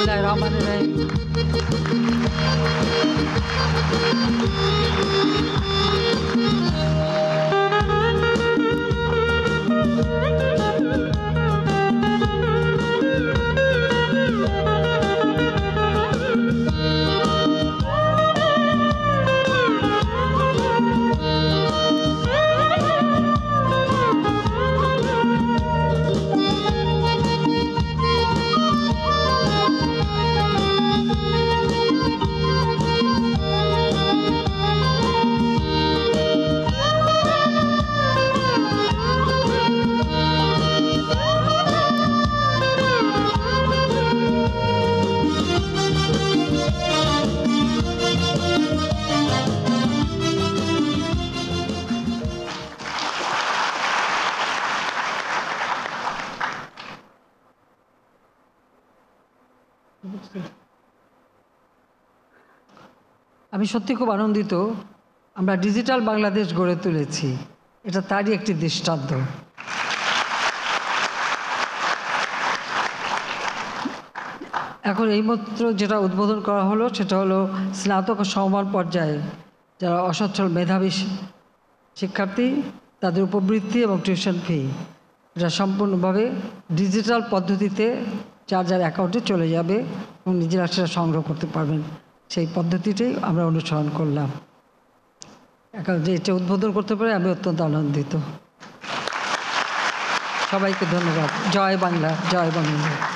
বিসমিল্লাহির রহমানির রহিম। আমি সত্যি খুব আনন্দিত। আমরা ডিজিটাল বাংলাদেশ গড়ে তুলেছি, এটা তারই একটি দৃষ্টান্ত। এখন এইমাত্র যেটা উদ্বোধন করা হলো সেটা হলো স্নাতক ও সমমান পর্যায়ে যারা অসচ্ছল মেধাবী শিক্ষার্থী, তাদের উপবৃত্তি এবং টিউশন ফি এটা সম্পূর্ণভাবে ডিজিটাল পদ্ধতিতে যার যার অ্যাকাউন্টে চলে যাবে এবং নিজেরা সেটা সংগ্রহ করতে পারবেন। সেই পদ্ধতিটাই আমরা অনুসরণ করলাম। এখন যে এটা উদ্বোধন করতে পারে আমি অত্যন্ত আনন্দিত। সবাইকে ধন্যবাদ। জয় বাংলা, জয় বাংলা।